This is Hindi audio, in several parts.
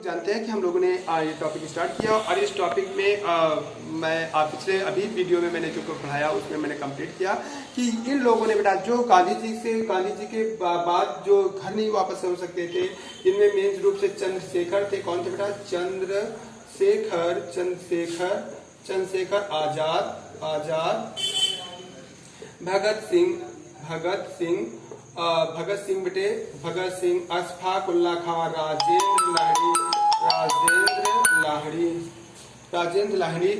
जानते हैं कि हम लोगों ने ये टॉपिक स्टार्ट किया और इस टॉपिक में मैं पिछले अभी वीडियो में मैंने जो पढ़ाया उसमें मैंने कंप्लीट किया कि इन लोगों ने बेटा जो गांधी जी के बाद जो घर नहीं वापस हो सकते थे, इनमें मेन रूप से चंद्रशेखर थे। कौन थे बेटा? चंद्रशेखर आजाद, भगत सिंह, अशफाक उल्लाह खान, राजेंद्र लाहिड़ी,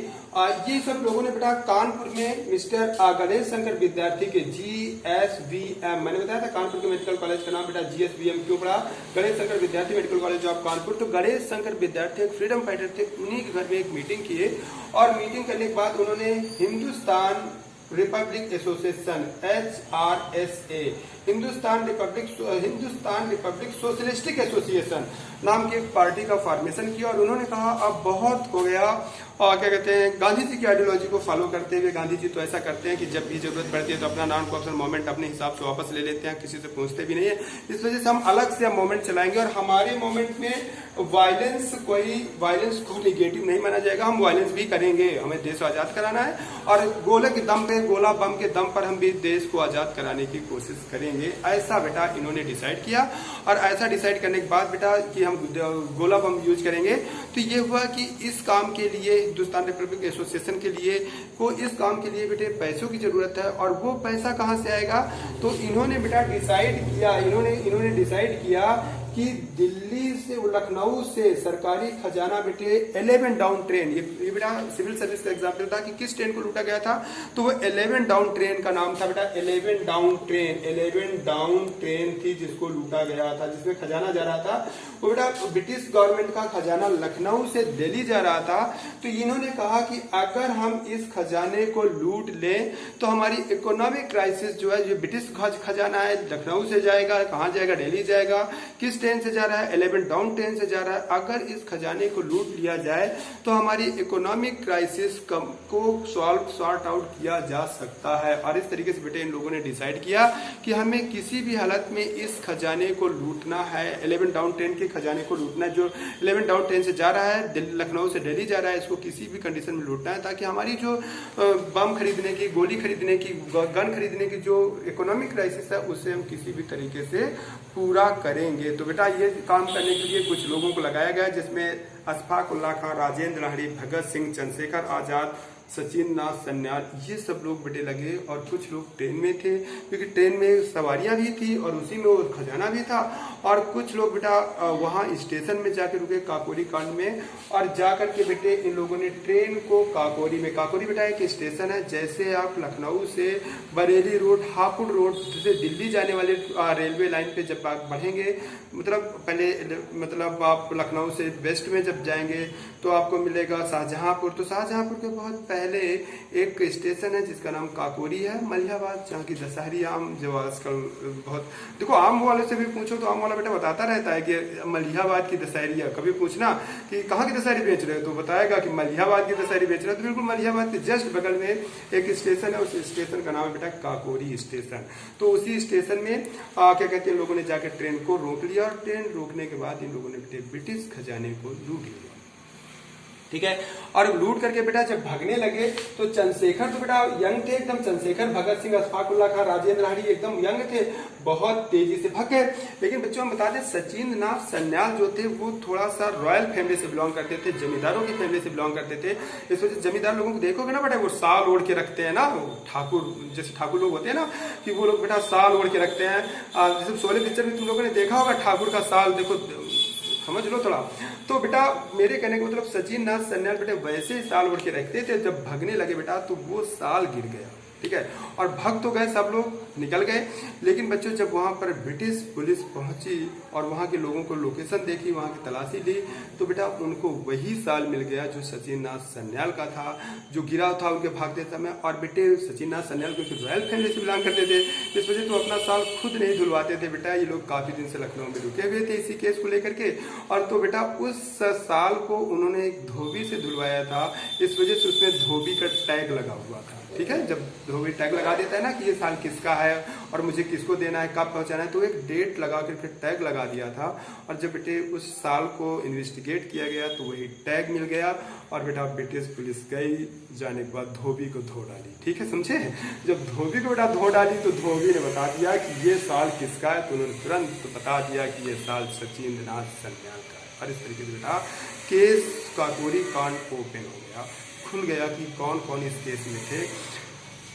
ये सब लोगों ने बेटा कानपुर में मिस्टर गणेश शंकर विद्यार्थी के GSVM, मैंने बताया था कानपुर के मेडिकल कॉलेज का नाम बेटा GSVM क्यों पड़ा? गणेश शंकर विद्यार्थी मेडिकल कॉलेज ऑफ कानपुर। तो गणेश शंकर विद्यार्थी एक फ्रीडम फाइटर थे, उन्हीं के घर में एक मीटिंग किए और मीटिंग करने के बाद उन्होंने Hindustan Republic association HRSA, Hindustan Republic socialistic association नाम की एक पार्टी का फॉर्मेशन किया और उन्होंने कहा अब बहुत हो गया और क्या कहते हैं, गांधी जी की आइडियोलॉजी को फॉलो करते हुए गांधी जी तो ऐसा करते हैं कि जब भी जरूरत पड़ती है तो अपना नॉन कोऑपरेशन मूवमेंट अपने हिसाब से वापस ले लेते हैं, किसी से पूछते भी नहीं है। इस वजह से हम अलग से मूवमेंट चलाएंगे और हमारे मूवमेंट में वायलेंस को निगेटिव नहीं माना जाएगा, हम वायलेंस भी करेंगे, हमें देश को आजाद कराना है और गोला बम के दम पर हम भी देश को आजाद कराने की कोशिश करेंगे। ऐसा बेटा इन्होंने डिसाइड किया और ऐसा डिसाइड करने के बाद बेटा कि हम गोला बम यूज करेंगे, तो ये हुआ कि इस काम के लिए हिंदुस्तान रिपब्लिक एसोसिएशन के लिए इस काम के लिए बेटे पैसों की जरूरत है और वो पैसा कहाँ से आएगा? तो इन्होंने बेटा इन्होंने डिसाइड किया कि दिल्ली से लखनऊ से सरकारी खजाना बेटे 11 डाउन ट्रेन, ये बेटा सिविल सर्विस का एग्जाम्पल था कि किस ट्रेन को लूटा गया था, तो वो 11 डाउन ट्रेन का नाम था बेटा 11 डाउन ट्रेन थी जिसको लूटा गया था, जिसमें खजाना जा रहा था। वो बेटा ब्रिटिश गवर्नमेंट का खजाना लखनऊ से दिल्ली जा रहा था। तो इन्होंने कहा कि अगर हम इस खजाने को लूट लें तो हमारी इकोनॉमिक क्राइसिस जो है, जो ब्रिटिश खजाना है लखनऊ से जाएगा, कहाँ जाएगा? दिल्ली जाएगा। किस ट्रेन से जा रहा है? 11 डाउन ट्रेन से जा रहा है। अगर इस खजाने को लूट लिया जाए तो हमारी इकोनॉमिक क्राइसिस को सॉर्ट आउट किया जा सकता है। और इस तरीके से बेटे इन लोगों ने डिसाइड किया कि हमें किसी भी हालत में इस खजाने को लूटना है, 11 डाउन ट्रेन के खजाने को लूटना है। जो 11 डाउन ट्रेन से जा रहा है, लखनऊ से दिल्ली जा रहा है, इसको किसी भी कंडीशन में लूटना है ताकि हमारी जो बम खरीदने की, गोली खरीदने की, गन खरीदने की जो इकोनॉमिक क्राइसिस है उसे हम किसी भी तरीके से पूरा करेंगे। तो बेटा ये काम करने के लिए कुछ लोगों को लगाया गया जिसमें अशफाक उल्लाह खान, राजेंद्र लाहिड़ी, भगत सिंह, चंद्रशेखर आजाद, सचिन नाथ सन्याल, ये सब लोग बेटे लगे और कुछ लोग ट्रेन में थे क्योंकि ट्रेन में सवारियां भी थी और उसी में वो खजाना भी था। और कुछ लोग बेटा वहां स्टेशन में जाकर रुके काकोरी कांड में और जाकर के बेटे इन लोगों ने ट्रेन को काकोरी बेटा एक स्टेशन है, जैसे आप लखनऊ से बरेली रोड, हापुड़ रोड से दिल्ली जाने वाले रेलवे लाइन पे जब आप बढ़ेंगे, मतलब आप लखनऊ से वेस्ट में जब जाएंगे तो आपको मिलेगा शाहजहांपुर। तो शाहजहांपुर के बहुत पहले एक स्टेशन है जिसका नाम काकोरी है, मलिहाबाद, जहाँ की दशहरी आम जो आजकल बहुत, देखो आम वाले से भी पूछो तो आम वाला बेटा बताता रहता है कि मलिहाबाद की दशहरी है। कभी पूछना कि कहाँ की दशहरी बेच रहे हो तो बताएगा कि मलिहाबाद की दशहरी बेच रहे हो। तो बिल्कुल मलिहाबाद के जस्ट बगल में एक स्टेशन है, उस स्टेशन का नाम है बेटा काकोरी स्टेशन। तो उसी स्टेशन में क्या कहते हैं, लोगों ने जाकर ट्रेन को रोक लिया और ट्रेन रोकने के बाद इन लोगों ने ब्रिटिश खजाने को लूट लिया, ठीक है। और लूट करके बेटा जब भागने लगे तो चंद्रशेखर तो बेटा यंग थे एकदम, चंद्रशेखर, भगत सिंह, अशफाक उल्लाह खान, राजेंद्र लाहिड़ी एकदम यंग थे, बहुत तेजी से भागे। लेकिन बच्चों हम बता दें सचिन नाथ सन्याल जो थे वो थोड़ा सा रॉयल फैमिली से बिलोंग करते थे, जमींदारों की फैमिली से बिलोंग करते थे। इस वजह से जमींदार लोगों को देखोगे ना बेटा, वो साल ओढ़ के रखते हैं ना, ठाकुर जैसे ठाकुर लोग होते हैं ना कि वो लोग बेटा साल ओढ़ के रखते हैं। जैसे शोले पिक्चर में तुम लोगों ने देखा होगा ठाकुर का साल, देखो समझ लो थोड़ा। तो बेटा मेरे कहने का मतलब सचिन नाथ सन्याल बेटे वैसे ही साल ओढ़ के रखते थे, जब भागने लगे बेटा तो वो साल गिर गया, ठीक है। और भाग तो गए, सब लोग निकल गए। लेकिन बच्चों जब वहां पर ब्रिटिश पुलिस पहुंची और वहां के लोगों को लोकेशन देखी, वहां की तलाशी ली, तो बेटा उनको वही साल मिल गया जो सचिन नाथ सन्याल का था, जो गिरा था उनके भागते समय। और बेटे सचिन नाथ सन्याल क्योंकि रॉयल फैमिली से बिलोंग करते थे, इस वजह तो अपना साल खुद नहीं धुलवाते थे बेटा। ये लोग काफी दिन से लखनऊ में रुके हुए थे इसी केस को लेकर के, और तो बेटा उस साल को उन्होंने एक धोबी से धुलवाया था, इस वजह से उसमें धोबी का टैग लगा हुआ था। ठीक है, जब धोबी टैग लगा देता है ना कि ये साल किसका है और मुझे किसको देना है, कब पहुंचाना है, तो एक डेट लगा कर फिर टैग लगा दिया था। और जब बेटे उस साल को इन्वेस्टिगेट किया गया तो वही टैग मिल गया और बेटा ब्रिटिश पुलिस गई, जाने के बाद धोबी को धो डाली। ठीक है, समझे? जब धोबी को बेटा धो डाली तो धोबी ने बता दिया कि ये साल किसका है, तो उन्होंने तुरंत बता दिया कि ये साल सचिंद्र नाथ सन्याल का है। और इस तरीके से बेटा केस काकोरी कांड ओपन हो गया, खुल गया कि कौन कौन इस केस में थे।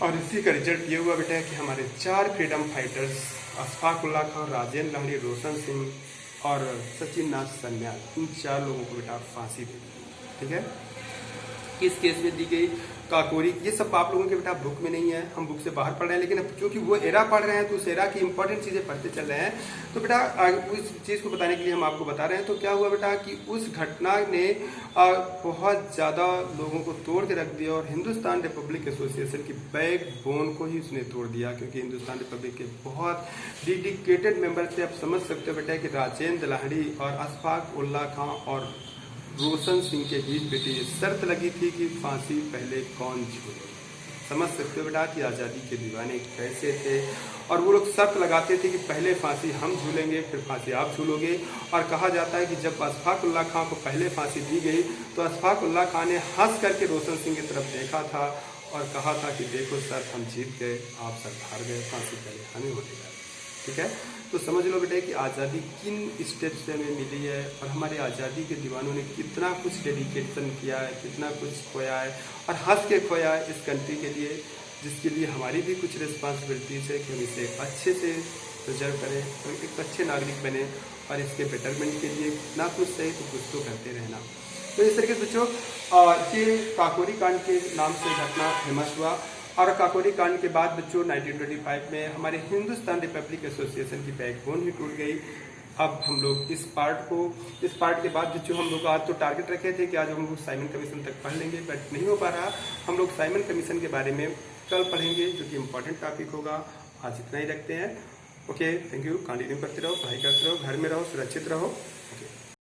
और इसी का रिजल्ट ये हुआ बेटा कि हमारे 4 फ्रीडम फाइटर्स अशफाक उल्लाह खान, राजेंद्र लाहिड़ी, रोशन सिंह और सचिन नाथ सन्याल, इन 4 लोगों को बेटा फांसी दे दी। ठीक है, किस केस में दी गई? काकोरी। ये सब आप लोगों के बेटा बुक में नहीं है, हम बुक से बाहर पढ़ रहे हैं, लेकिन अब क्योंकि वो एरा पढ़ रहे हैं तो उस एरा की इंपॉर्टेंट चीजें पढ़ते चल रहे हैं, तो बेटा उस चीज को बताने के लिए हम आपको बता रहे हैं। तो क्या हुआ बेटा कि उस घटना ने बहुत ज्यादा लोगों को तोड़ के रख दिया और हिंदुस्तान रिपब्लिक एसोसिएशन की बैकबोन को ही उसने तोड़ दिया, क्योंकि हिंदुस्तान रिपब्लिक के बहुत डेडिकेटेड मेंबर थे। आप समझ सकते हो बेटा कि राजेंद्र लाहिड़ी और अशफाक उल्लाह खां और रोशन सिंह के बीच बेटे ये शर्त लगी थी कि फांसी पहले कौन झूले। समझ सकते हो बेटा कि आज़ादी के दीवाने कैसे थे। और वो लोग शर्त लगाते थे कि पहले फांसी हम झूलेंगे, फिर फांसी आप झूलोगे। और कहा जाता है कि जब अशफाक उल्लाह खां को पहले फांसी दी गई तो अशफाक उल्लाह खां ने हंस करके रोशन सिंह की तरफ देखा था और कहा था कि देखो सर, हम जीत गए, आप सर हार गए, फांसी पहले हमें होने लगा। ठीक है, तो समझ लो बेटे कि आज़ादी किन स्टेप्स से हमें मिली है और हमारे आज़ादी के दीवानों ने कितना कुछ डेडिकेशन किया है, कितना कुछ खोया है और हंस के खोया है इस कंट्री के लिए, जिसके लिए हमारी भी कुछ रिस्पॉन्सिबिलिटीज़ है कि हम इसे अच्छे से प्रिजर्व करें और एक अच्छे नागरिक बने और इसके बेटरमेंट के लिए ना कुछ सही तो कुछ तो करते रहना। तो इस तरीके से बच्चों ये काकोरी कांड के नाम से घटना फेमस हुआ। और काकोरी कांड के बाद बच्चों 1925 में हमारे हिंदुस्तान रिपब्लिक एसोसिएशन की बैकबोन ही टूट गई। अब हम लोग इस पार्ट के बाद बच्चों हम लोग आज तो टारगेट रखे थे कि आज हम लोग साइमन कमीशन तक पढ़ लेंगे, बट नहीं हो पा रहा। हम लोग साइमन कमीशन के बारे में कल पढ़ेंगे, जो कि इम्पोर्टेंट टॉपिक होगा। आज इतना ही रखते हैं। Okay, thank you. कंटिन्यू करते रहो, पढ़ाई करते रहो, घर में रहो, सुरक्षित रहो।